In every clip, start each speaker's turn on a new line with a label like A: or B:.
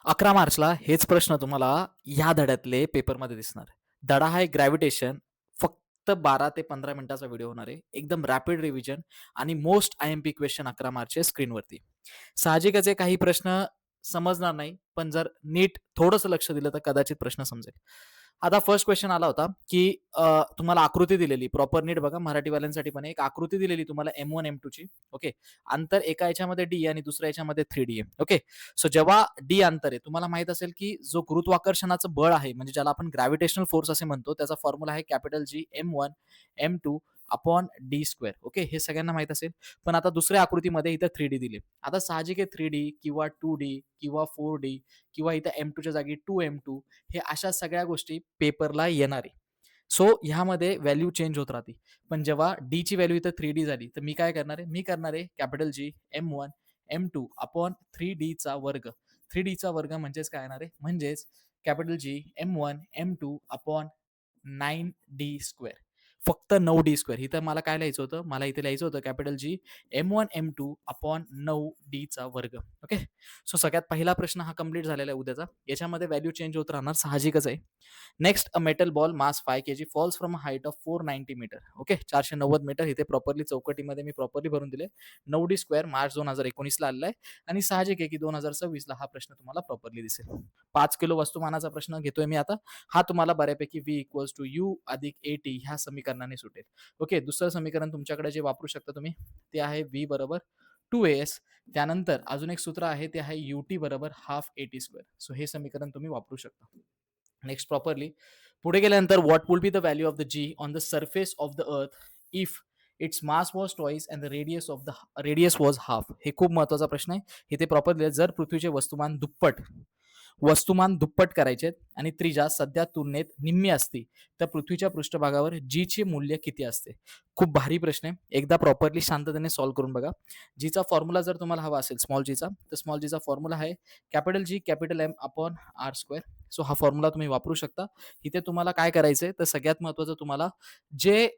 A: 11 मार्चला हेच प्रश्न तुम्हाला या धड्यातले पेपरमध्ये दिसणार. धडा आहे ग्रॅव्हिटेशन. फक्त 12 ते 15 मिनिटाचा व्हिडिओ होणार आहे. एकदम रॅपिड रिव्हिजन आणि मोस्ट आय-एम-पी क्वेश्चन 11 मार्चचे स्क्रीनवरती. साहजिकच आहे काही प्रश्न समजणार नाही, पण जर नीट थोडंसं लक्ष दिलं तर कदाचित प्रश्न समजेल. आता फर्स्ट क्वेश्चन आला होता, की तुम्हाला आकृती दिलेली प्रॉपर नीट बघा मराठीवाल्यांसाठी पण एक आकृती दिलेली तुम्हाला M1 M2 ची. ओके. अंतर एका याच्यामध्ये D आणि दुसऱ्या याच्यामध्ये 3D आहे. ओके. सो जेव्हा D अंतर आहे तुम्हाला माहित असेल की जो गुरुत्वाकर्षणाचं बळ आहे म्हणजे ज्याला आपण ग्रॅव्हिटेशनल फोर्स असे म्हणतो त्याचा फॉर्म्युला आहे capital G M1 M2 upon D square. Okay. हे सगळ्यांना माहित असेल. पण आता दुसऱ्या आकृतीमध्ये इथं 3D दिले. आता साहजिक आहे 3D किंवा 2D किंवा 4D किंवा इथं M2 च्या जागी 2M2 हे अशा सगळ्या गोष्टी पेपरला येणार आहे. सो ह्यामध्ये व्हॅल्यू चेंज होत राहते. पण जेव्हा D ची व्हॅल्यू इथं 3D झाली, तर मी काय करणार आहे? मी करणार आहे capital G M1 M2 upon 3D चा वर्ग. 3D चा वर्ग म्हणजेच काय येणार आहे? म्हणजेच capital G M1 M2 upon 9D square. फक्त 9D स्क्वेअर. इथं मला काय लिहायचं होतं? मला इथे लिहायचं होतं capital G M1 M2 upon 9D चा वर्ग. ओके. सो सगळ्यात पहिला प्रश्न हा कंप्लीट झालेला आहे उद्याचा. याच्यामध्ये व्हॅल्यू चेंज होत राहणार साहजिकच आहे. Next a metal ball mass 5 kg falls from a height of 490 metre. Okay. 490 metre इथे प्रॉपरली चौकटीमध्ये मी प्रॉपरली भरून दिले. 9D स्क्वेअर मार्च 2019 ला आलेला आहे आणि साहजिक आहे की 2026 ला हा प्रश्न तुम्हाला प्रॉपरली दिसेल. 5 किलो वस्तुमानाचा प्रश्न घेतोय मी आता. हा तुम्हाला बऱ्यापैकी V इक्वल्स टू U अधिक AT ह्या समीकरणाने सुटेल. ओके. दुसरं समीकरण तुमच्याकडे जे वापरू शकता तुम्ही ते आहे V बरोबर 2AS. त्यानंतर अजून एक सूत्र आहे ते आहे UT बरोबर हाफ AT स्क्वेअर. सो हे समीकरण तुम्ही वापरू शकता. नेक्स्ट प्रॉपरली पुढे गेल्यानंतर what would be the value of the G on the surface of the अर्थ if its mass was twice and the radius was half. हे खूप महत्वाचा प्रश्न आहे. इथे प्रॉपरली जर पृथ्वीचे वस्तुमान दुप्पट करायचे आणि त्रिज्या सध्या तुलनेत निम्मी असती तर पृथ्वीच्या पृष्ठभागावर जी चे मूल्य किती असते. खूप भारी प्रश्न आहे. एकदा प्रॉपरली शांततेने सॉल्व्ह करून बघा. जीचा फॉर्म्युला जर तुम्हाला हवा असेल स्मॉल जीचा तर स्मॉल जीचा फॉर्म्युला आहे capital G capital M upon R square. So हा फॉर्म्युला तुम्ही वापरू शकता. इथे तुम्हाला काय करायचंय तर सगळ्यात महत्वाचं तुम्हाला जे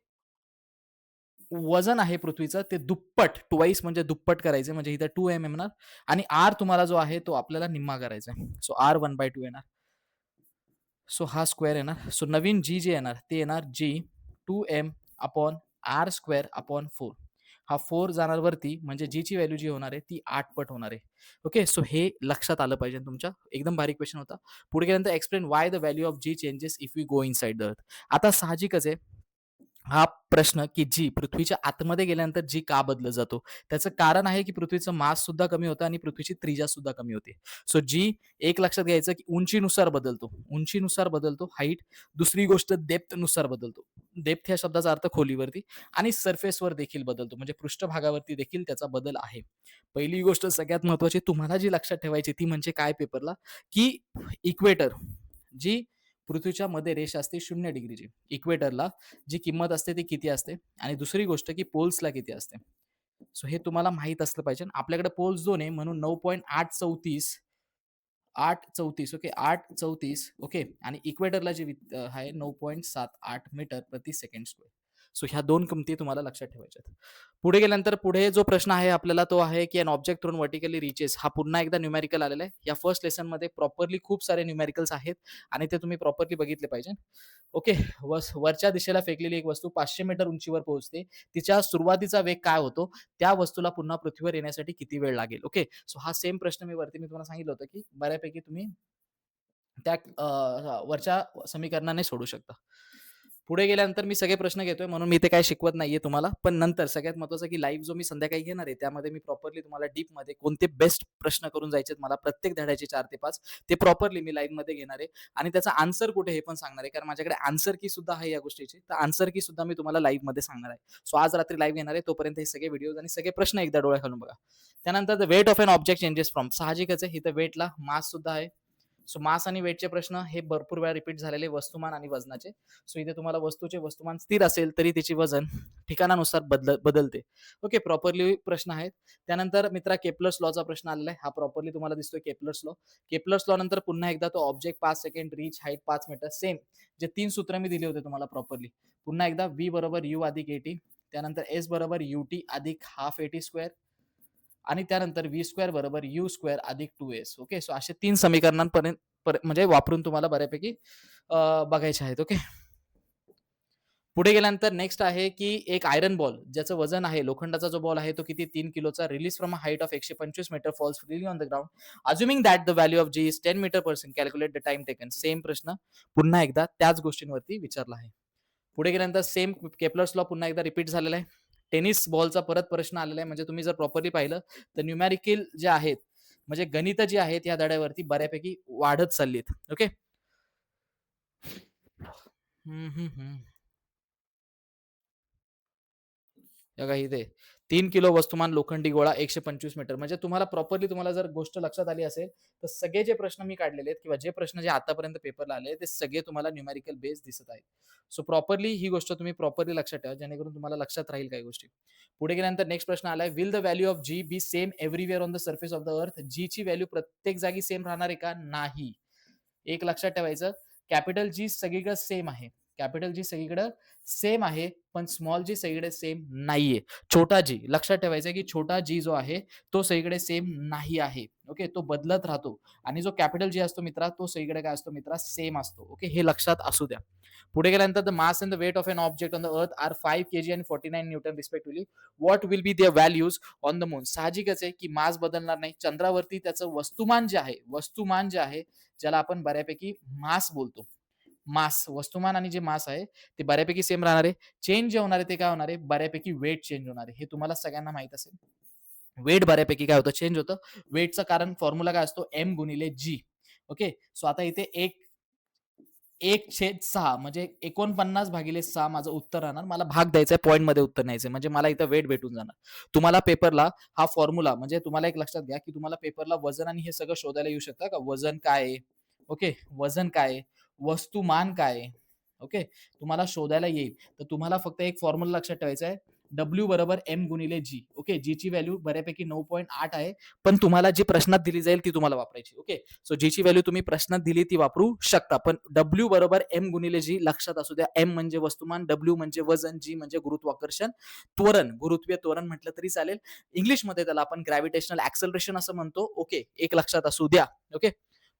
A: वजन आहे पृथ्वीचं ते दुप्पट ट्वाईस म्हणजे दुप्पट करायचे म्हणजे इथे 2m येणार आणि आर तुम्हाला जो आहे तो आपल्याला निम्मा करायचा आहे. सो आर 1/2 येणार. सो हा स्क्वेअर येणार. सो नवीन जी जे येणार ते येणार G 2m upon R square upon 4. हा 4 जाणार वरती म्हणजे जी ची व्हॅल्यू जी होणार आहे ती 8 पट होणार आहे. ओके. सो हे लक्षात आलं पाहिजे तुमच्या. एकदम बारीक क्वेश्चन होता. पुढे गेल्यानंतर explain why the value of G changes if we go inside the earth. आता साहजिकच आहे हा प्रश्न की जी पृथ्वीच्या आतमध्ये गेल्यानंतर जी का बदलत जातो त्याचं कारण आहे की पृथ्वीचं मास सुद्धा कमी होतं आणि पृथ्वीची त्रिज्या सुद्धा कमी होते. सो जी एक लक्षात घ्यायचं की उंचीनुसार बदलतो हाईट. दुसरी गोष्ट डेप्थ नुसार बदलतो. डेप्थ ह्या शब्दाचा अर्थ खोलीवरती आणि सरफेसवर देखील बदलतो म्हणजे पृष्ठभागावरती देखील त्याचा बदल आहे. पहिली गोष्ट सगळ्यात महत्वाची तुम्हाला जी लक्षात ठेवायची ती म्हणजे काय पेपरला की इक्वेटर जी पृथ्वीच्या मध्ये रेषा असते 0 डिग्रीची इक्वेटरला जी किंमत असते ती किती असते आणि दुसरी गोष्ट की पोल्सला किती असते. सो हे तुम्हाला माहित असलं पाहिजे. आपल्याकडे पोल्स 2 आहे म्हणून 9.834 ओके 834 ओके आणि इक्वेटरला जी आहे 9.78 मीटर प्रति सेकंड स्क्वेअर. सो ह्या दोन किमती तुम्हाला लक्षात ठेवायच्या. पुढे गेल्यानंतर पुढे जो प्रश्न आहे आपल्याला तो आहे की an object thrown vertically reaches. हा पुन्हा एकदा न्यूमेरिकल आलेला आहे. या फर्स्ट लेसन मध्ये प्रॉपरली खूप सारे न्यूमेरिकल्स आहेत आणि ते तुम्ही प्रॉपरली बघितले पाहिजे. ओके. वरच्या दिशेला फेकलेली एक वस्तू 500 मीटर उंचीवर पोहोचते. तिच्या सुरुवातीचा वेग काय होतो? त्या वस्तूला पुन्हा पृथ्वीवर येण्यासाठी किती वेळ लागेल? ओके. सो हा सेम प्रश्न मी तुम्हाला सांगितलं होतं की बऱ्यापैकी तुम्ही त्या वरच्या समीकरणाने सोडू शकता. पुढे गेल्यानंतर मी सगळे प्रश्न घेतोय म्हणून मी ते काय शिकवत नाहीये तुम्हाला. पण नंतर सगळ्यात महत्त्वाचं की लाईव्ह जो मी संध्याकाळी घेणार आहे त्यामध्ये मी प्रॉपरली तुम्हाला डीपमध्ये कोणते बेस्ट प्रश्न करून जायचे मला प्रत्येक धड्याचे 4 ते 5 ते प्रॉपरली मी लाईव्हमध्ये घेणार आहे आणि त्याचा आन्सर कुठे हे पण सांगणार आहे. कारण माझ्याकडे आन्सर की सुद्धा आहे या गोष्टीची. तर आन्सर की सुद्धा मी तुम्हाला लाईव्हमध्ये सांगणार आहे. सो आज रात्री लाईव्ह घेणार आहे. तोपर्यंत हे सगळे व्हिडिओज आणि सगळे प्रश्न एकदा डोळ्या घालून बघा. त्यानंतर the weight of an object changes from. साहजिकच आहे इथं वेटला मास सुद्धा आहे. सो मास आणि वेटचे प्रश्न हे भरपूर वेळा रिपीट झालेले वस्तुमान आणि वजनाचे. सो इथे तुम्हाला वस्तूचे वस्तुमान स्थिर असेल तरी त्याची वजन ठिकाणानुसार बदलते. ओके. प्रॉपरली प्रश्न आहेत. त्यानंतर मित्रा केपलर्स लॉचा प्रश्न आलेला आहे. हा प्रॉपरली तुम्हाला दिसतोय केपलर्स लॉ. केपलर्स लॉ नंतर पुन्हा एकदा तो object 5 second reach height 5 metre same जे 3 सूत्र मी दिले होते तुम्हाला प्रॉपरली. पुन्हा एकदा V बरोबर U अधिक AT त्यानंतर S बरोबर UT अधिक हाफ AT स्क्वेअर आणि त्यानंतर व्ही स्क्वेअर बरोबर यू स्क्वेअर अधिक 2s. ओके. सो असे 3 समीकरणांपर्यंत म्हणजे वापरून तुम्हाला बऱ्यापैकी बघायचे आहेत. ओके. पुढे गेल्यानंतर नेक्स्ट आहे की एक आयर्न बॉल ज्याचं वजन आहे, लोखंडाचा जो बॉल आहे तो किती 3 किलोचा, release from a height of 125 metre, falls freely on the ground, assuming that the value of G is 10 metre per second, calculate the time taken. Same प्रश्न पुन्हा एकदा त्याच गोष्टींवरती विचारला आहे. पुढे गेल्यानंतर सेम केपलर्स लॉ पुन्हा एकदा रिपीट झालेला आहे. टेनिस बॉलचा परत प्रश्न आलेला आहे. म्हणजे तुम्ही जर प्रॉपरली पाहिलं तर न्यूमॅरिकल जे आहेत, म्हणजे गणित जी आहेत या धड्यावरती बऱ्यापैकी वाढत चाललीत. ओके. हम्म, हम्म, हम्म. बघा इथे 3 किलो वस्तुमान लोखंडी गोळा 125 मीटर. म्हणजे तुम्हाला प्रॉपरली तुम्हाला जर गोष्ट लक्षात आली असेल तर सगळे जे प्रश्न मी काढलेले आहेत किंवा जे प्रश्न जे आतापर्यंत पेपरला आले ते सगळे तुम्हाला न्यूमॅरिकल बेस दिसत आहेत. सो प्रॉपरली ही गोष्ट तुम्ही प्रॉपरली लक्षात ठेवा जेणेकरून तुम्हाला लक्षात राहील काही गोष्टी. पुढे गेल्यानंतर नेक्स्ट प्रश्न आलाय, will the value of G be same everywhere on the surface of the earth. G ची व्हॅल्यू प्रत्येक जागी सेम राहणार आहे का? नाही. एक लक्षात ठेवायचं, कॅपिटल जी सगळीकडे सेम आहे. कॅपिटल जी सगळीकडे सेम आहे, पण स्मॉल जी सगळीकडे सेम नाहीये. छोटा जी लक्षात ठेवायचा की छोटा जी जो आहे तो सगळीकडे सेम नाही आहे. ओके. तो बदलत राहतो. आणि जो कॅपिटल जी असतो मित्रा तो सगळीकडे काय असतो मित्रा? सेम असतो. ओके. हे लक्षात असू द्या. पुढे गेल्यानंतर the mass and the weight of an object on the earth are 5 kg आणि 49 newton respectively. What will be their values on the moon. साहजिकच आहे की मास बदलणार नाही. चंद्रावरती त्याचं वस्तुमान जे आहे ज्याला आपण बऱ्यापैकी मास बोलतो. मास, वस्तुमान आणि जे मास आहे ते बऱ्यापैकी सेम राहणार आहे. चेंज जे होणार आहे ते काय होणार आहे? बऱ्यापैकी वेट चेंज होणार आहे. हे तुम्हाला सगळ्यांना माहित असेल. वेट बऱ्यापैकी काय होतं? चेंज होतं. वेटचं कारण फॉर्म्युला काय असतो? एम गुणिले जी. ओके. सो आता इथे 1/6 म्हणजे 49/6 माझं उत्तर राहणार. मला भाग द्यायचा आहे, पॉइंटमध्ये उत्तर न्यायचं म्हणजे मला इथं वेट भेटून जाणार. तुम्हाला पेपरला हा फॉर्म्युला म्हणजे तुम्हाला एक लक्षात घ्या, की तुम्हाला पेपरला वजन आणि हे सगळं शोधायला येऊ शकतं का? वजन काय आहे? ओके. वजन काय आहे? वस्तुमान काय आहे? ओके. तुम्हाला शोधायला येईल. तर तुम्हाला फक्त एक फॉर्म्युला लक्षात ठेवायचा आहे. डब्ल्यू बरोबर एम गुणिले जी. ओके. जीची व्हॅल्यू बऱ्यापैकी 9.8 आहे. पण तुम्हाला जी प्रश्नात दिली जाईल ती तुम्हाला वापरायची. ओके. सो जीची व्हॅल्यू तुम्ही प्रश्नात दिली ती वापरू शकता. पण डब्ल्यू बरोबर एम गुणिले जी लक्षात असू द्या. एम म्हणजे वस्तुमान, डब्ल्यू म्हणजे वजन, जी म्हणजे गुरुत्वाकर्षण त्वरण, गुरुत्वीय त्वरण म्हटलं तरी चालेल. इंग्लिशमध्ये त्याला आपण ग्रॅव्हिटेशनल ऍक्सलरेशन असं म्हणतो. ओके. एक लक्षात असू द्या. ओके.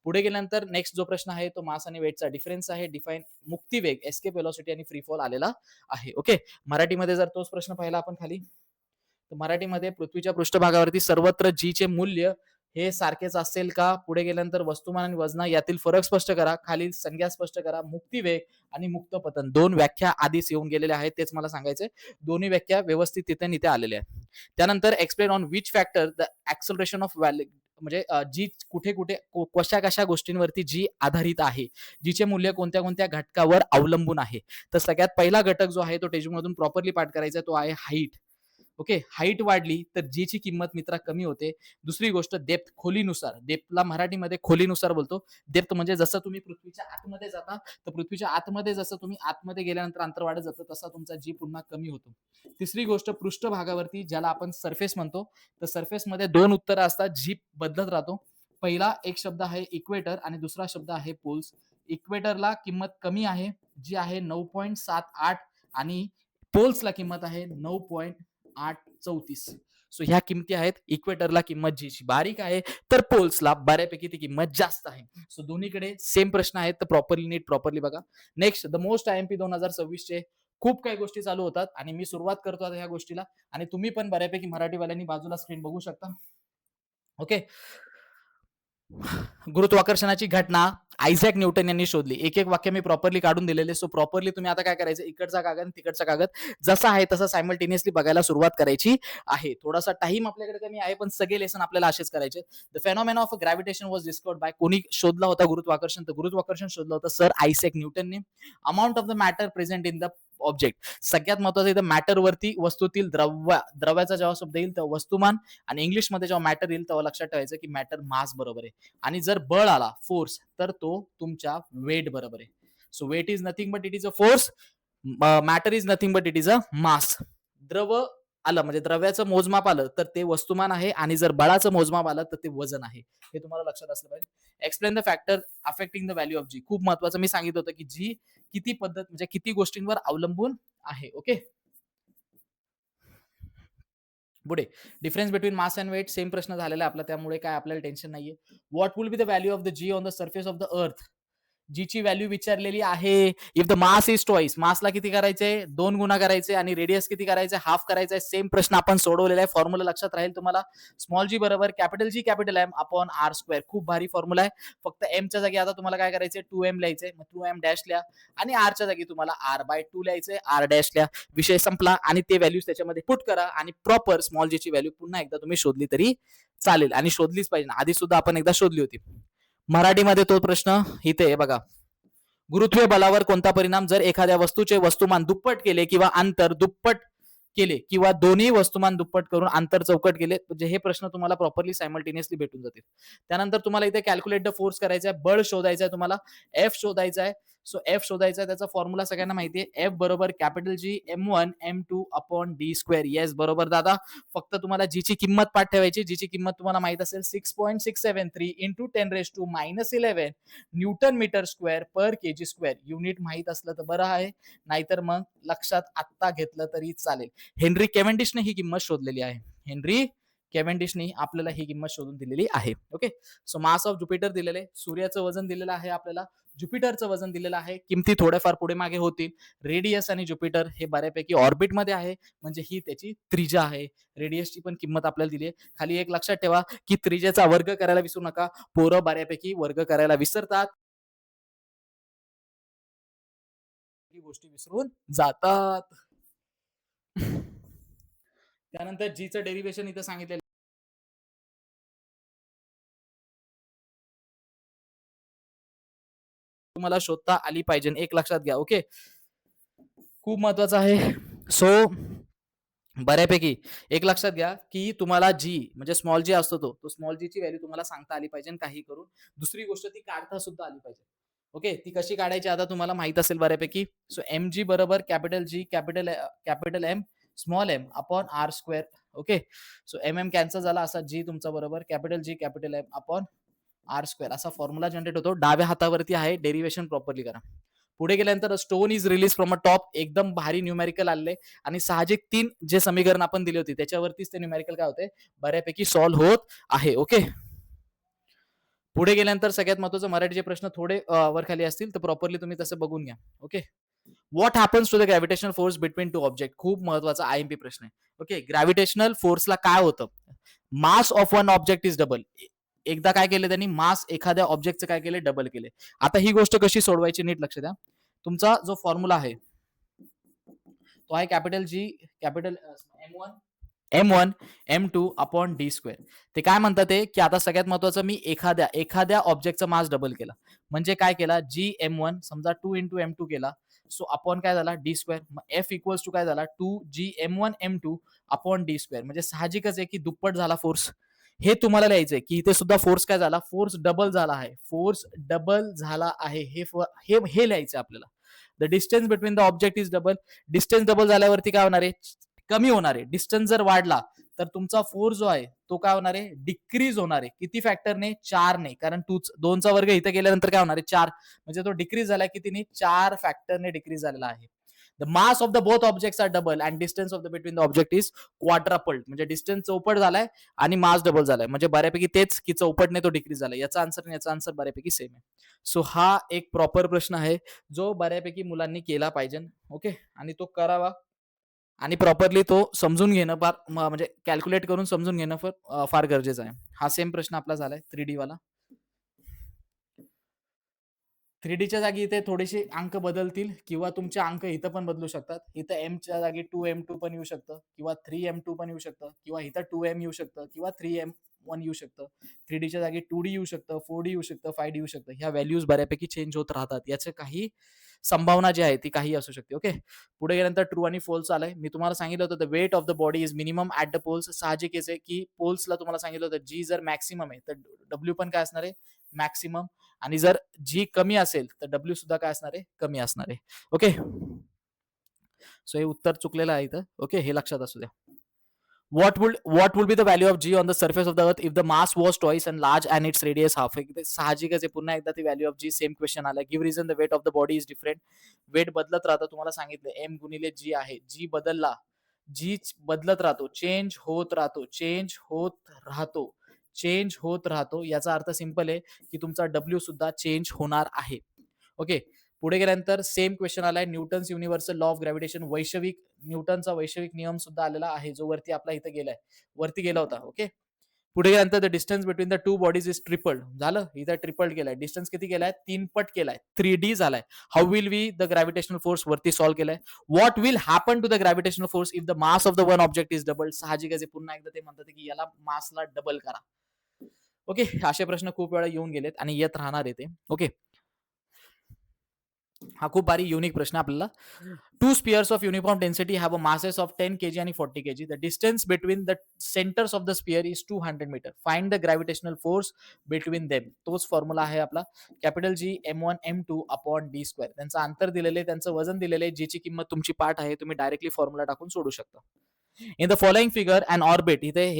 A: पुढे गेल्यानंतर नेक्स्ट जो प्रश्न आहे तो मास आणि वेटचा डिफरन्स आहे. डिफाईन मुक्तिवेग, एस्केप वेलोसिटी आणि फ्री फॉल आलेला आहे. ओके. मराठीमध्ये जर तोच प्रश्न पाहिला आपण खाली, तर मराठीमध्ये पृथ्वीच्या पृष्ठभागावरती सर्वत्र जी चे मूल्य हे सारखेच असेल का? पुढे गेल्यानंतर वस्तुमान आणि वजना यातील फरक स्पष्ट करा. खालील संज्ञा स्पष्ट करा. मुक्तिवेग आणि मुक्त पतन 2 व्याख्या आधीच येऊन गेलेल्या आहेत. तेच मला सांगायचंय. दोन्ही व्याख्या व्यवस्थित तिथे आलेल्या आहेत. त्यानंतर explain on which factor the acceleration of value, म्हणजे जी कुठे कुठे कशा कशा गोष्टींवरती जी आधारित आहे, जीचे मूल्य कोणत्या कोणत्या घटकावर अवलंबून आहे. तर सगळ्यात पहिला घटक जो आहे तो टेक्स्टमधून प्रॉपरली पाठ करायचा तो आहे हाईट. ओके. हाईट वाढली तर जी ची किंमत मित्रा कमी होते. दुसरी गोष्ट डेप्थ, खोलीनुसार. डेप्थला मराठीमध्ये खोलीनुसार बोलतो. डेप्थ म्हणजे जसं तुम्ही पृथ्वीच्या आतमध्ये जाता तर पृथ्वीच्या आतमध्ये जसं तुम्ही आतमध्ये गेल्यानंतर अंतर वाढत जातं तसा तुमचा जी पुन्हा कमी होतो. तिसरी गोष्ट पृष्ठभागावरती ज्याला आपण सरफेस म्हणतो, तर सरफेसमध्ये 2 उत्तरं असतात. जी बदलत राहतो. पहिला एक शब्द आहे इक्वेटर आणि दुसरा शब्द आहे पोल्स. इक्वेटरला किंमत कमी आहे, जी आहे 9.78 आणि पोल्सला किंमत आहे 9.834. सो ह्या किमती आहेत. इक्वेटरला किंमत जी बारीक आहे तर पोल्सला बऱ्यापैकी ती किंमत जास्त आहे. सो दोन्हीकडे सेम प्रश्न आहेत तर प्रॉपरली बघा. नेक्स्ट द मोस्ट आयएमपी 2026 चे खूप काही गोष्टी चालू होतात आणि मी सुरुवात करतो आता ह्या गोष्टीला आणि तुम्ही पण बऱ्यापैकी मराठीवाल्यांनी बाजूला स्क्रीन बघू शकता. ओके. गुरुत्वाकर्षणाची घटना आयझॅक न्यूटन यांनी शोधली. एक एक वाक्य मी प्रॉपरली काढून दिलेले. सो प्रॉपरली तुम्ही आता काय करायचं, इकडचा कागद तिकडचा कागद जसा आहे तसा सायमल्टेनियसली बघायला सुरुवात करायची आहे. थोडासा टाइम आपल्याकडे कमी आहे पण सगळे लेसन आपल्याला असेच करायचे. The phenomena of gravitation was discovered by, कोणी शोधला होता गुरुत्वाकर्षण? तर गुरुत्वाकर्षण शोधलं होतं सर आयझॅक न्यूटनने. Amount of the matter present in the object, सगळ्यात महत्वाचं इथं मॅटरवरती वस्तूतील द्रव्याचा जेव्हा शब्द येईल तेव्हा वस्तुमान आणि इंग्लिशमध्ये जेव्हा मॅटर येईल तेव्हा लक्षात ठेवायचं की मॅटर मास बरोबर आहे. आणि जर बळ आला फोर्स तर तो तुमच्या वेट बरोबर आहे. So weight is nothing but it is a force, matter is nothing but it is a mass. द्रव आलं म्हणजे द्रव्याचं मोजमाप आलं तर ते वस्तुमान आहे आणि जर बळाचं मोजमाप आलं तर ते वजन आहे. हे तुम्हाला लक्षात असलं पाहिजे. Explain the factor affecting the value of G, खूप महत्वाचं मी सांगितलं होतं की जी किती पद्धत म्हणजे किती गोष्टींवर अवलंबून आहे. ओके. पुढे difference between mass and weight same प्रश्न झालेला आहे आपला, त्यामुळे काय आपल्याला टेन्शन नाहीये. What will be the value of the G on the surface of the earth. G ची व्हॅल्यू विचारलेली आहे. If the mass is twice, मासला किती करायचे, 2 गुणा करायचे आणि रेडियस किती करायचे, हाफ करायचा. सेम प्रश्न आपण सोडवलेला आहे. फॉर्म्युला लक्षात राहील तुम्हाला. स्मॉल जी बरोबर capital G capital M upon R square. खूप भारी फॉर्म्युला आहे. फक्त एमच्या जागी आता तुम्हाला काय करायचे, 2m लिहायचे. मग 2m डॅश लिहा आणि आरच्या जागी तुम्हाला r/2 लिहायचे. r डॅश लिहा. विषय संपला आणि ते व्हॅल्यूज त्याच्यामध्ये पुट करा आणि प्रॉपर स्मॉल जी ची व्हॅल्यू पुन्हा एकदा तुम्ही शोधली तरी चालेल आणि शोधलीच पाहिजे. आधी सुद्धा आपण एकदा शोधली होती. मराठीमध्ये तो प्रश्न इथे आहे बघा. गुरुत्वीय बलावर कोणता परिणाम जर एखाद्या वस्तूचे वस्तुमान दुप्पट केले किंवा अंतर दुप्पट केले किंवा दोन्ही वस्तुमान दुप्पट करून अंतर चौकट केले, म्हणजे हे प्रश्न तुम्हाला प्रॉपरली सायमल्टेनियसली भेटून जातील. त्यानंतर तुम्हाला इथे कॅल्क्युलेट द फोर्स करायचा आहे, बळ शोधायचं आहे तुम्हाला, एफ शोधायचा आहे. सो एफ शोधायचा आहे, त्याचा फॉर्म्युला सगळ्यांना माहिती आहे. एफ बरोबर कॅपिटल जी M1 M2 upon D square. Yes बरोबर दादा. फक्त तुम्हाला जी ची किंमत पाठ ठेवायची. जी ची किंमत तुम्हाला माहित असेल 6.673 इंटू 10⁻⁻11 न्यूटन मीटर स्क्वेअर पर केजी स्क्वेअर. युनिट माहित असलं तर बरं आहे, नाहीतर मग लक्षात आत्ता घेतलं तरी चालेल. हेनरी केव्हेंडिशने ही किंमत शोधलेली आहे. हेनरी केव्हेंडिशने आपल्याला ही किंमत शोधून दिलेली आहे. Okay. So mass of Jupiter दिलेले, सूर्याचं वजन दिलेलं आहे आपल्याला, ज्युपिटरचं वजन दिलेलं आहे. किमती थोड्याफार पुढे मागे होतील. रेडियस आणि ज्युपिटर हे बऱ्यापैकी ऑर्बिटमध्ये आहे, म्हणजे ही त्याची त्रिज्या आहे. रेडियसची पण किंमत आपल्याला दिली आहे. खाली एक लक्षात ठेवा की त्रिज्याचा वर्ग करायला विसरू नका. पोरं बऱ्यापैकी वर्ग करायला विसरतात, गोष्टी विसरून जातात. त्यानंतर जीचं डेरिव्हेशन इथं सांगितलेलं तुम्हाला शोधता आली पाहिजे. एक लक्षात घ्या. ओके. खूप महत्वाचं आहे. सो बऱ्यापैकी एक लक्षात घ्या की तुम्हाला जी म्हणजे स्मॉल जी असतो तो स्मॉल जी ची व्हॅल्यू तुम्हाला सांगता आली पाहिजे काही करून. दुसरी गोष्ट ती काढता सुद्धा आली पाहिजे. ओके. ती कशी काढायची आता तुम्हाला माहित असेल बऱ्यापैकी. सो एम जी बरोबर capital G capital M small M upon R square. Okay. So M M cancel झाला, असा जी तुमचा बरोबर capital G capital M upon R square असा फॉर्म्युला जनरेट होतो. डाव्या हातावरती आहे. डेरिव्हेशन प्रॉपरली करा. पुढे गेल्यानंतर stone is release from a top. एकदम भारी न्यूमेरिकल आले आणि साहजिक 3 जे समीकरण आपण दिली होती त्याच्यावरतीच ते न्यूमेरिकल काय होते, बऱ्यापैकी सॉल्व्ह होत आहे. ओके. पुढे गेल्यानंतर सगळ्यात महत्वाचं, मराठीचे प्रश्न थोडे वर खाली असतील तर प्रॉपरली तुम्ही तसं बघून घ्या. Okay. What happens to the gravitational force between two object. खूप महत्वाचा आयएमपी प्रश्न आहे. ओके. ग्रॅव्हिटेशनल फोर्सला काय होतं, mass of one object is double. एकदा काय केलं त्यांनी, मास एखाद्या ऑब्जेक्टचं काय केले, डबल केले. आता ही गोष्ट कशी सोडवायची नीट लक्ष द्या. तुमचा जो फॉर्म्युला आहे तो आहे capital G capital M1 M2 upon D square. ते काय म्हणतात ते की आता सगळ्यात महत्वाचं, मी एखाद्या ऑब्जेक्टचा मास डबल केला म्हणजे काय केला, जी M1 समजा 2 × M2 केला. सो अपॉन काय झाला, डी स्क्वेअर. मग एफ इक्वल्स टू काय झाला, 2 GM1 M2 upon D square. म्हणजे साहजिकच आहे की दुप्पट झाला फोर्स. हे तुम्हाला लिहायचंय की इथे सुद्धा फोर्स काय झाला, फोर्स डबल झाला आहे. फोर्स डबल झाला आहे हे लिहायचं आपल्याला. The distance between the object is double. Distance double झाल्यावरती काय होणार आहे, कमी होणार आहे. डिस्टन्स जर वाढला तर तुमचा फोर्स जो आहे तो काय होणार आहे, डिक्रीज होणार आहे. किती फॅक्टरने, 4ने. कारण 2चा वर्ग इथे गेल्यानंतर काय होणार आहे, 4. म्हणजे तो डिक्रीज झाला कितीने, 4 फॅक्टरने डिक्रीज झालेला आहे. The mass of the both objects are double and distance of the between the object is quadrupled. म्हणजे डिस्टन्स चौपट झालाय आणि मास डबल झालाय. म्हणजे बऱ्यापैकी तेच की चौपटने तो डिक्रीज झालाय. याचा आन्सर आणि याचा आन्सर बऱ्यापैकी सेम आहे. सो हा एक प्रॉपर प्रश्न आहे जो बऱ्यापैकी मुलांनी केला पाहिजे. ओके. आणि तो करावा आणि प्रॉपरली तो समजून घेणं फार म्हणजे कॅल्क्युलेट करून समजून घेणं फार गरजेचं आहे. हा सेम प्रश्न आपला झालाय 3D वाला. 3Dच्या जागी इथे थोडेसे अंक बदलतील किंवा तुमचे अंक इथं पण बदलू शकतात. इथं एमच्या जागी 2M2 पण येऊ शकतं किंवा 3M2 पण येऊ शकतं किंवा इथं 2M येऊ शकतं किंवा 3M1 येऊ शकतं. 3Dच्या जागी 2D येऊ शकतं, 4D येऊ शकतं, 5D येऊ शकतं. ह्या व्हॅल्यूज बऱ्यापैकी चेंज होत राहतात. याचं काही संभावना जी आहे ती काही असू शकते. ओके. पुढे गेल्यानंतर ट्रू आणि फोल्स आलंय. मी तुम्हाला सांगितलं होतं the weight of the body is minimum at the poles. साहजिकच आहे की पोल्सला तुम्हाला सांगितलं होतं जी जर मॅक्सिमम आहे तर डब्ल्यू पण काय असणार आहे, मॅक्सिमम. आणि जर जी कमी असेल तर डब्ल्यू सुद्धा काय असणार आहे, कमी असणार आहे. ओके. सो हे उत्तर चुकलेलं आहे इथं. ओके. हे लक्षात असू द्या. What would be the value of g on the surface of the earth if the mass was twice and large and its radius half. साहजिकच आहे, पुन्हा एकदा ती value of G same question आला. Give reason the weight of the body is different. Weight बदलत राहतं. तुम्हाला सांगितलं m गुणिले g आहे. g बदलला जी बदलत राहतो, चेंज होत राहतो, चेंज होत राहतो, चेंज होत राहतो. याचा अर्थ सिंपल आहे की तुमचा डब्ल्यू सुद्धा चेंज होणार आहे. ओके. पुढे गेल्यानंतर सेम क्वेश्चन आलाय. Newton's universal law of gravitation, वैश्विक न्यूटनचा वैश्विक नियम सुद्धा आलेला आहे, जो वरती आपला इथं गेलाय, वरती गेला होता. ओके. पुढे गेल्यानंतर the distance between the two bodies is tripled. झालं, इथं ट्रिपल्ड केलाय. डिस्टन्स किती केलाय? 3 पट केलाय. 3D झालाय. How will we the gravitational force वरती सॉल्व्ह केलाय. What will happen to the gravitational force if the mass of the one object is double. साहजिकच आहे, पुन्हा एकदा ते म्हणतात की याला मासला डबल करा. ओके. असे प्रश्न खूप वेळा येऊन गेलेत आणि येत राहणार आहे ते. ओके. हा खूप भारी युनिक प्रश्न आपल्याला. Two spheres of uniform density have a masses of 10 kg आणि 40 kg. The distance between the centres of the sphere is 200 metre. Find the gravitational force between them. तोच फॉर्म्युला आहे आपला. Capital G M1 M2 upon D square. त्यांचं अंतर दिलेलं आहे, त्यांचं वजन दिलेलं आहे, जीची किंमत तुमची पाठ आहे, तुम्ही डायरेक्टली फॉर्म्युला टाकून सोडू शकता. In the following figure and orbit, इथे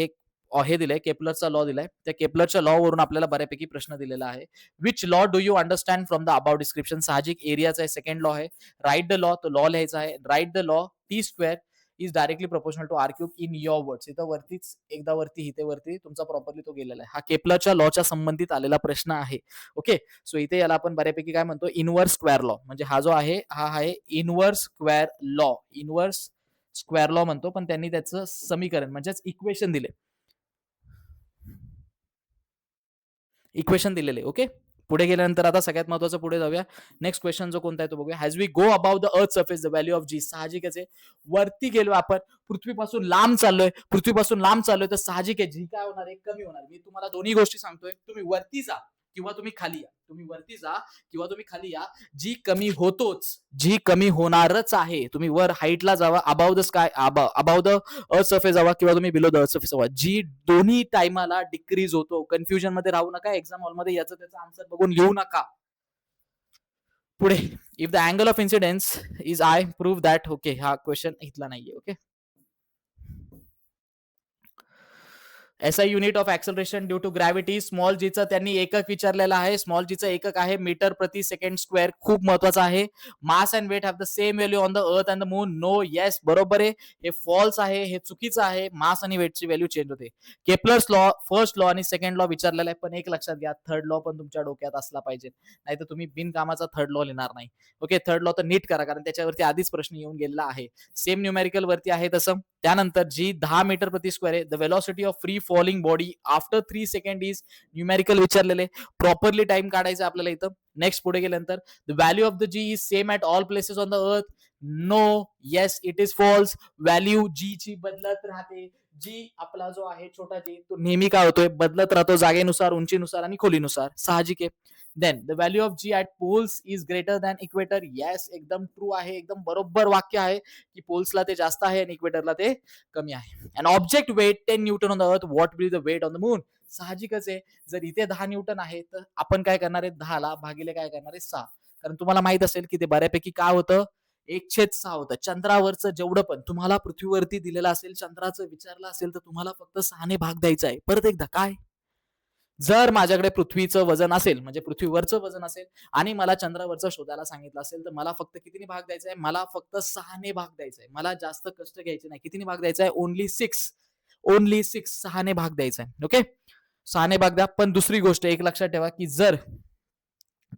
A: हे दिलंय, केपलरचा लॉ दिलाय. त्या केपलरच्या लॉ वरून आपल्याला बऱ्यापैकी प्रश्न दिलेला आहे. Which law do you understand from the about description. साहजिक एरियाचा आहे, सेकंड लॉ आहे. राईट द लॉ, तो लॉ लिहायचा आहे. Write the law, T square is directly proportional to R cube in your words. इथं वरतीच एकदा वरती इथे वरती तुमचा प्रॉपरली तो गेलेला आहे. हा केपलरच्या लॉच्या संबंधित आलेला प्रश्न आहे. ओके. सो इथे याला आपण बऱ्यापैकी काय म्हणतो, इनवर्स स्क्वेअर लॉ. म्हणजे हा जो आहे हा आहे inverse square law. Inverse square law म्हणतो, पण त्यांनी त्याचं समीकरण म्हणजेच इक्वेशन दिले, इक्वेशन दिलेले. ओके. पुढे गेल्यानंतर आता सगळ्यात महत्वाचं, पुढे जाऊया. नेक्स्ट क्वेश्चन जो कोणता आहे तो बघूया. Has we go about the earth surface the value of G. साहजिकच आहे, वरती गेलो आपण, पृथ्वीपासून लांब चाललोय, पृथ्वीपासून लांब चाललोय, तर साहजिक आहे जी काय होणार आहे, कमी होणार. मी तुम्हाला दोन्ही गोष्टी सांगतोय, तुम्ही वरती जा किंवा तुम्ही खाली या, तुम्ही वरती जा किंवा तुम्ही खाली या, जी कमी होतोच, जी कमी होणारच आहे. तुम्ही वर हाईटला जावा, above the sky, above the earth surface जावा किंवा तुम्ही बिलो द अर्थ सरफेस जावा, जी दोन्ही टाइमाला डिक्रीज होतो. कन्फ्युजन मध्ये राहू नका, एक्झाम हॉलमध्ये याचं त्याचं आन्सर बघून लिहू नका. पुढे, if the angle of incidence is i, prove that. Okay, हा क्वेश्चन इथला नाहीये. Okay. SI unit of acceleration due to gravity. Small जीचं त्यांनी एकक विचारलेलं आहे. स्मॉल जीचं एकक आहे मीटर प्रति सेकंड स्क्वेअर. खूप महत्वाचं आहे. Mass and weight have the same value on the earth and the moon. No. Yes, बरोबर आहे. हे फॉल्स आहे, हे चुकीचं आहे. मास आणि वेटची व्हॅल्यू चेंज होते. केपलर्स लॉ, फर्स्ट लॉ आणि सेकंड लॉ विचारलेला आहे, पण एक लक्षात घ्या, थर्ड लॉ पण तुमच्या डोक्यात असला पाहिजे, नाही तर तुम्ही बिनकामाचा थर्ड लॉ लिहिणार नाही. ओके. थर्ड लॉ तर नीट करा, कारण त्याच्यावरती आधीच प्रश्न येऊन गेलेला आहे. सेम न्यूमेरिकल वरती आहे तसं. त्यानंतर जी 10 मीटर प्रति स्क्वेअर आहे. The velocity of free falling body after 3 second is, numerical विचारलेले, प्रॉपरली टाइम काढायचा आपल्याला इथं. नेक्स्ट पुढे गेल्यानंतर, the value of the G is same at all places on the earth. No. Yes, it is false. Value G ची बदलत राहते. जी आपला जो आहे छोटा जी, तो नेहमी काय होतोय, बदलत राहतो जागेनुसार, उंचीनुसार आणि खोलीनुसार. साहजिक आहे. Then the value of g at poles is greater than equator. Yes, एकदम ट्रू आहे, एकदम बरोबर वाक्य आहे की पोल्सला ते जास्त आहे आणि इक्वेटरला ते कमी आहे. And object weight 10 newton on the earth, what will the weight on the moon. साहजिकच आहे, जर इथे 10 न्यूटन आहे तर आपण काय करणार आहे, 10 ला भागिले काय करणार आहे, 6. कारण तुम्हाला माहित असेल की ते बऱ्यापैकी काय होतं, 1/6 होतं. चंद्रावरचं जेवढं पण तुम्हाला पृथ्वीवरती दिलेलं असेल, चंद्राचं विचारलं असेल, तर तुम्हाला फक्त 6 भाग द्यायचा आहे. परत एकदा काय, जर माझ्याकडे पृथ्वीचं वजन असेल, म्हणजे पृथ्वीवरचं वजन असेल आणि मला चंद्रावरचं शोधायला सांगितलं असेल, तर मला फक्त कितीने भाग द्यायचा आहे, मला फक्त 6ने भाग द्यायचा आहे. मला जास्त कष्ट घ्यायचे नाही. कितीने भाग द्यायचा आहे, ओनली 6. ओनली 6, 6ने भाग द्यायचा आहे. ओके. 6ने भाग द्या. पण दुसरी गोष्ट एक लक्षात ठेवा, की जर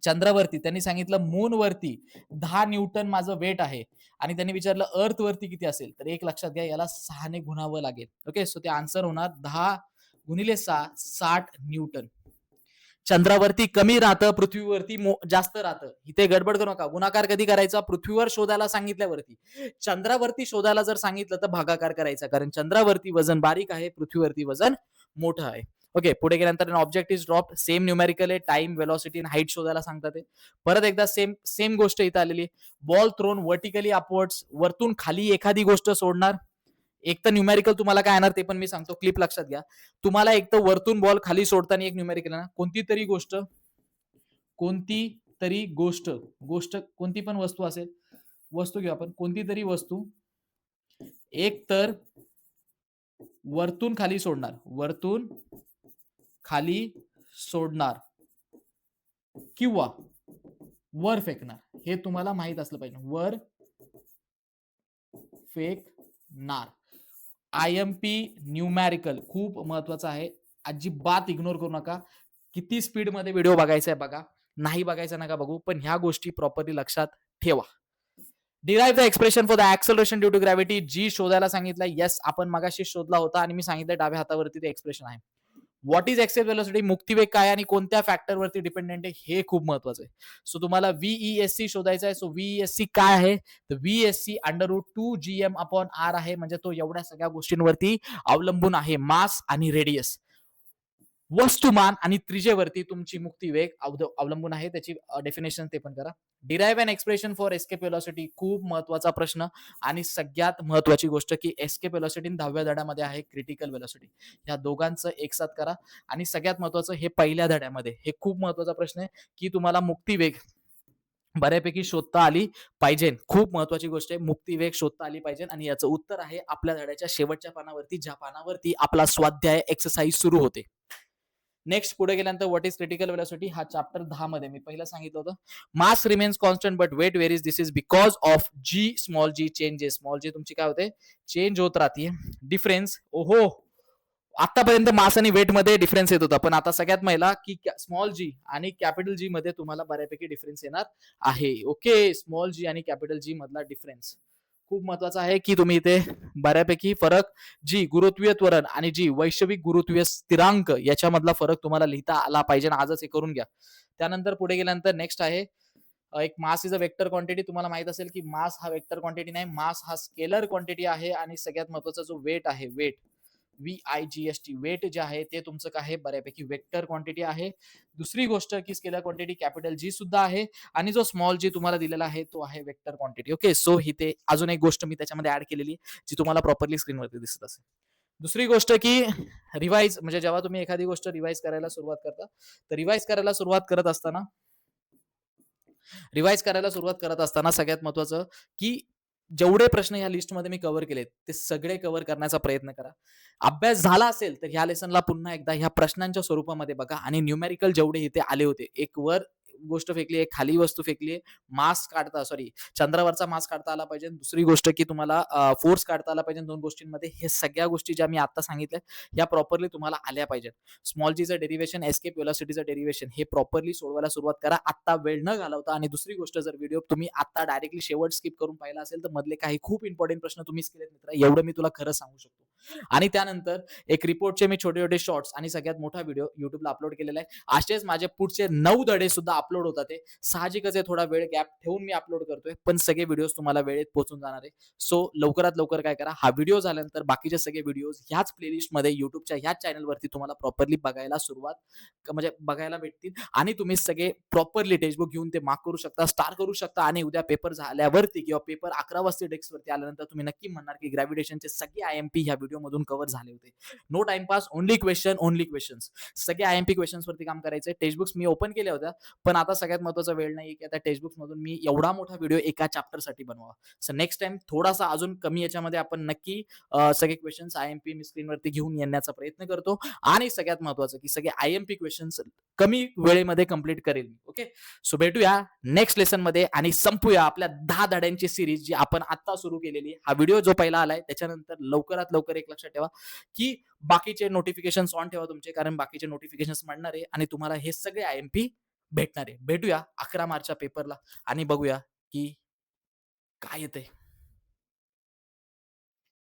A: चंद्रावरती त्यांनी सांगितलं मून वरती 10 न्यूटन माझं वेट आहे आणि त्यांनी विचारलं अर्थ वरती किती असेल, तर एक लक्षात घ्या, याला 6ने गुणावं लागेल. ओके. सो ते आन्सर होणार 10 गुणिले 6, 60 न्यूटन. चंद्रावरती कमी राहतं, पृथ्वीवरती जास्त राहतं. इथे गडबड करू नका. गुणाकार कधी करायचा, पृथ्वीवर शोधायला सांगितल्यावरती. चंद्रावरती शोधायला जर सांगितलं तर भागाकार करायचा, कारण चंद्रावरती वजन बारीक आहे, पृथ्वीवरती वजन मोठं आहे. ओके. पुढे गेल्यानंतर object is drop, same numerical आहे, टाइम, वेलॉसिटी आणि हाईट शोधायला सांगतात ते. परत एकदा सेम सेम गोष्ट इथं आलेली. बॉल थ्रोन व्हर्टिकली अपवर्ड्स, वरतून खाली एखादी गोष्ट सोडणार. एक तर न्यूमेरिकल तुम्हाला काय येणार ते पण मी सांगतो, क्लिप लक्षात घ्या. तुम्हाला एक तर वरतून बॉल खाली सोडताना एक न्यूमेरिकल ना, कोणती तरी गोष्ट, कोणती तरी गोष्ट, गोष्ट कोणती पण वस्तू असेल, वस्तू घेऊ आपण, कोणती तरी वस्तू एक तर वरतून खाली सोडणार, वरतून खाली सोडणार किंवा वर फेकणार. हे तुम्हाला माहित असलं पाहिजे. वर फेकणार. IMP न्यूमॅरिकल खूप महत्वाचं आहे. अजिबात इग्नोर करू नका. किती स्पीडमध्ये व्हिडिओ बघायचा आहे बघा. नाही बघायचा नका बघू, पण ह्या गोष्टी प्रॉपरली लक्षात ठेवा. Derive the expression for the acceleration due to gravity. G शोधायला सांगितलं, येस आपण मगाशी शोधला होता आणि मी सांगितलं डाव्या हातावरती ते एक्सप्रेशन आहे. व्हॉट इज एक्सेल व्हेलॉसिटी, मुक्तिवेग काय आणि कोणत्या फॅक्टरवरती डिपेंडेंट आहे हे खूप महत्वाचं आहे. सो तुम्हाला VESC शोधायचा आहे. सो VESC काय आहे, तर VESC √2 GM/R आहे. म्हणजे तो एवढ्या सगळ्या गोष्टींवरती अवलंबून आहे, मास आणि रेडियस. वस्तुमान आणि त्रिज्येवरती तुमची मुक्तिवेग अवलंबून आहे. त्याची डेफिनेशन ते पण करा. Derive an expression for escape velocity खूप महत्वाचा प्रश्न आणि सगळ्यात महत्वाची गोष्ट की एस्केप व्हेलॉसिटी 10व्या धड्यामध्ये आहे क्रिटिकल व्हेलॉसिटी. या दोघांचं एकसाथ करा. आणि सगळ्यात महत्वाचं हे पहिल्या धड्यामध्ये हे खूप महत्वाचा प्रश्न आहे की तुम्हाला मुक्तिवेग बऱ्यापैकी शोधता आली पाहिजे. खूप महत्वाची गोष्ट आहे, मुक्तिवेग शोधता आली पाहिजे. आणि याचं उत्तर आहे आपल्या धड्याच्या शेवटच्या पानावरती, ज्या पानावरती आपला स्वाध्याय एक्सरसाइज सुरू होते. नेक्स्ट पुढे गेल्यानंतर व्हॉट इज क्रिटिकल व्हेलॉसिटी, हा चॅप्टर 10 मध्ये मी पहिला सांगितलं होतं. Mass remains constant but weight varies. This is because of G small G changes. Small G तुमची काय होते, चेंज होत राहते. डिफरन्स, ओहो, आतापर्यंत मास आणि वेट मध्ये डिफरन्स येत होता, पण आता सगळ्यात महिला की स्मॉल जी आणि कॅपिटल जी मध्ये तुम्हाला बऱ्यापैकी डिफरन्स येणार आहे. ओके, स्मॉल जी आणि कॅपिटल जी मधला डिफरन्स खूप महत्वाचा आहे की तुम्ही इथे बऱ्यापैकी फरक, जी गुरुत्वीय त्वरण आणि जी वैश्विक गुरुत्वीय स्थिरांक याच्यामधला फरक तुम्हाला लिहिता आला पाहिजे. आजच हे करून घ्या. त्यानंतर पुढे गेल्यानंतर नेक्स्ट आहे एक mass is a vector quantity. तुम्हाला माहित असेल की मास हा वेक्टर क्वांटिटी नाही, मास हा स्केलर क्वांटिटी आहे. आणि सगळ्यात महत्वाचा जो वेट आहे, वेट VIGST, वेट जे आहे ते तुमचं काय आहे, बऱ्यापैकी वेक्टर क्वांटिटी आहे. दुसरी गोष्ट की स्केलर क्वांटिटी कॅपिटल जी सुद्धा आहे. आणि जो स्मॉल जी तुम्हाला दिलेला आहे तो आहे वेक्टर क्वांटिटी. ओके, सो इथे अजून एक गोष्ट मी त्याच्यामध्ये ऍड केलेली जी तुम्हाला प्रॉपरली स्क्रीनवरती दिसत असेल. दुसरी गोष्ट की रिवाइज, म्हणजे जेव्हा तुम्ही एखादी गोष्ट रिवाइज करायला सुरुवात करता, तर रिवाइज करायला सुरुवात करत असताना सगळ्यात महत्वाचं की जेवढे प्रश्न ह्या लिस्टमध्ये मी कव्हर केलेत ते सगळे कव्हर करण्याचा प्रयत्न करा. अभ्यास झाला असेल तर ह्या लेसनला पुन्हा एकदा ह्या प्रश्नांच्या स्वरूपामध्ये बघा. आणि न्यूमेरिकल जेवढे इथे आले होते, एक वर गोष्ट फेकली आहे, खाली वस्तू फेकली आहे, मास काढता, सॉरी, चंद्रावरचा मास काढता आला पाहिजे. दुसरी गोष्ट की तुम्हाला फोर्स काढता आला पाहिजे. दोन गोष्टींमध्ये हे सगळ्या गोष्टी ज्या मी आता सांगितल्या ह्या प्रॉपरली तुम्हाला आल्या पाहिजेत. स्मॉल जीचं डेरिव्हेशन, एस्केप व्हेलॉसिटीचं डेरिव्हेशन हे प्रॉपरली सोडवायला सुरुवात करा, आता वेळ न घालवता. आणि दुसरी गोष्ट, जर व्हिडिओ तुम्ही आता डायरेक्टली शेवट स्किप करून पाहिला असेल तर मधले काही खूप इम्पॉर्टंट प्रश्न तुम्हीच केलेत मित्र, एवढं मी तुला खरं सांगू शकतो. आणि त्यानंतर एक रिपोर्टचे मी छोटे छोटे शॉर्ट्स आणि सगळ्यात मोठा व्हिडिओ युट्यूबला अपलोड केलेला आहे. असेच माझे पुढचे 9 धडे सुद्धा अपलोड होतात. ते साहजिकच आहे, थोडा वेळ गॅप ठेवून मी अपलोड करतोय, पण सगळे व्हिडिओज तुम्हाला वेळेत पोहोचून जाणार आहे. सो लवकरात लवकर काय करा, हा व्हिडिओ झाल्यानंतर बाकीचे सगळे व्हिडिओज ह्याच प्लेलिस्टमध्ये युट्यूबच्या ह्याच चॅनलवरती तुम्हाला प्रॉपरली बघायला म्हणजे बघायला भेटतील. आणि तुम्ही सगळे प्रॉपरली टेक्स्टबुक घेऊन ते मार्क करू शकता, स्टार करू शकता. आणि उद्या पेपर झाल्यावरती किंवा पेपर 11 वाजता डेस्कवरती आल्यानंतर तुम्ही नक्की म्हणणार की ग्रॅव्हिटेशनचे सगळे IMP ह्या व्हिडिओमधून कव्हर झाले होते. No timepass, only question, only questions. सगळे IMP क्वेश्चन्स वरती काम करायचे. टेक्स्टबुक्स मी ओपन केल्या होत्या, पण आता सगळ्यात महत्त्वाचा वेळ नाही की आता टेक्स्टबुक्स मधून मी एवढा मोठा व्हिडिओ एका चॅप्टरसाठी बनवावा. सो नेक्स्ट टाइम थोडासा अजून कमी याच्यामध्ये आपण नक्की सगळे क्वेश्चन्स IMP मी स्क्रीनवरती घेऊन येण्याचा प्रयत्न करतो. आणि सगळ्यात महत्त्वाचं की सगळे IMP क्वेश्चन्स कमी वेळेमध्ये कंप्लीट करेल. ओके, सो भेटूया नेक्स्ट लेसन मध्ये आणि संपूया आपल्या 10 धड्यांची सिरीज जी आपण आता सुरू केलेली. हा व्हिडिओ जो पहिला आलाय त्याच्यानंतर लवकरात लवकर एक लक्षात ठेवा की बाकीचे नोटिफिकेशन ऑन ठेवा तुमचे, कारण बाकीचे नोटिफिकेशन म्हणणार आहे आणि तुम्हाला हे सगळे IMP भेटणार आहे. भेटूया 11 मार्चच्या पेपरला आणि बघूया की काय येते.